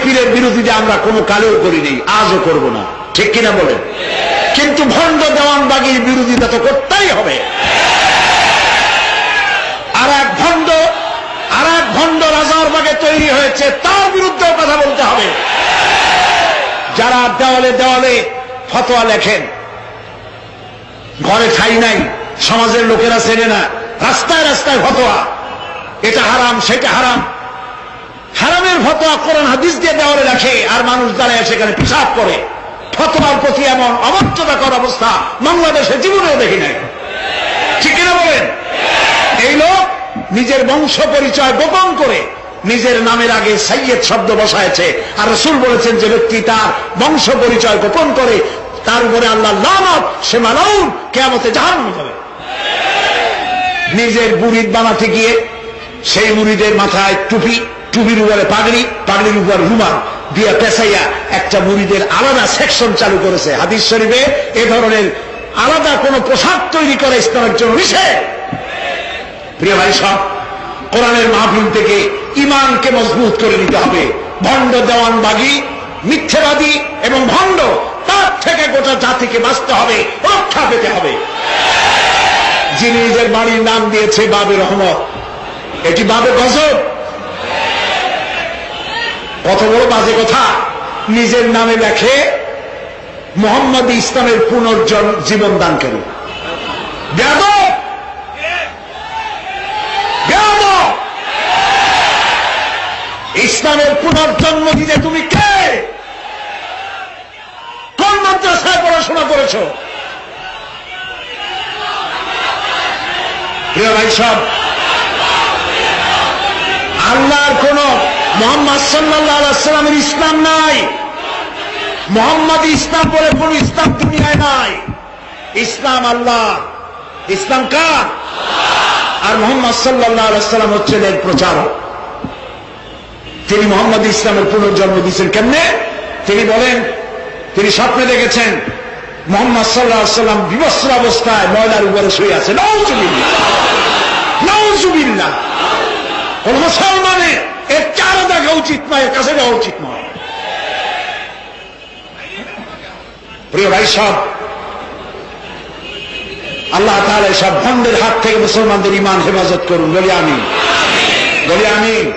পীরের বিরোধিতা আমরা কোনো কালেও করিনি, আজও করব না, ঠিক কিনা বলেন? কিন্তু ভণ্ড দেওয়ানবাগির বিরোধিতা তো করতেই হবে। আর এক ভণ্ড রাজারবাগে তৈরি হয়েছে, তার বিরুদ্ধেও কথা বলতে হবে। যারা দেওয়ালে দেওয়ালে ফতোয়া লেখেন, ঘরে ঠাই নাই, সমাজের লোকেরা চেনে না, রাস্তায় রাস্তায় ফতোয়া, এটা হারাম সেটা হারাম, হারামের ফতোয়া কোরআন হাদিস দিয়ে দেওয়ালে লেখে, আর মানুষ দাঁড়ায় সেখানে পেশাব করে। ফতোয়ার প্রতি এমন অমর্যাদাকর অবস্থা বাংলাদেশে জীবনেও দেখি নাই, ঠিক কিনা বলেন? এই লোক নিজের বংশ পরিচয় গোপন করে নিজের নামের আগে সাইয়্যেদ শব্দ বসায়েছে, আর রাসূল বলেছেন যে ব্যক্তি তার বংশ পরিচয় গোপন করে তার উপরে আল্লাহ লানত, সে মালাউন, কিয়ামতে জাহান্নামে যাবে। নিজের মুরিদ বানাতে গিয়ে সেই মুরিদের মাথায় টুপি, টুপির উপরে পাগড়ি, পাগড়ির উপর রুমাল দিয়া পেঁচাইয়া একটা মুরিদের আলাদা সেকশন চালু করেছে। হাদিস শরীফে এ ধরনের আলাদা কোন পোশাক তৈরি করা ইসলামের জন্য নিষেধ। প্রিয় ভাই সব, কোরআনের মাহফিল থেকে ঈমানকে মজবুত করে নিতে হবে। ভণ্ড দেওয়ানবাগী, মিথ্যাবাদী এবং ভণ্ড, তার থেকে গোটা জাতিকে বাঁচতে হবে, রক্ষা পেতে হবে। যিনি নিজের বাড়ির নাম দিয়েছে বাবে রহমত, এটি বাবে গজব, কত বড় বাজে কথা। নিজের নামে লেখে মোহাম্মদ ইসলামের পুনর্জীবন দানকারী। বেয়াদব, ইসলামের পুনর্জন্ম দিতে তুমি কে? কোন মাদ্রাসায় পড়াশোনা করেছ? প্রিয় ভাই সব, আল্লাহর কোন মুহাম্মদ সাল্লাল্লাহু আলাইহি ওয়াসাল্লামের ইসলাম নাই। মুহাম্মদ ইসলাম বলে কোন ইসলাম দুনিয়ায় নাই। ইসলাম আল্লাহ, ইসলাম কার? আর মুহাম্মদ সাল্লাল্লাহু আলাইহি ওয়াসাল্লাম হচ্ছেন এর প্রচারক। তিনি মুহাম্মদ ইসলামের পুনর্জন্ম দিয়েছেন কেমনে? তিনি বলেন, তিনি স্বপ্নে দেখেছেন মুহাম্মদ সাল্লাল্লাহু আলাইহি ওয়াসাল্লাম বিবস্ত্র অবস্থায় ময়লার উপরে শুয়ে আছে। নাউজুবিল্লাহ, নাউজুবিল্লাহ। কোন মুসলমানের এর চারা দেখা উচিত নয়, এর কাছে যাওয়া উচিত নয়। প্রিয় ভাই সব, আল্লাহ তাআলা সব ভণ্ডের হাত থেকে মুসলমানদের ঈমান হেফাজত করুন। বলি আমিন, বলি আমিন।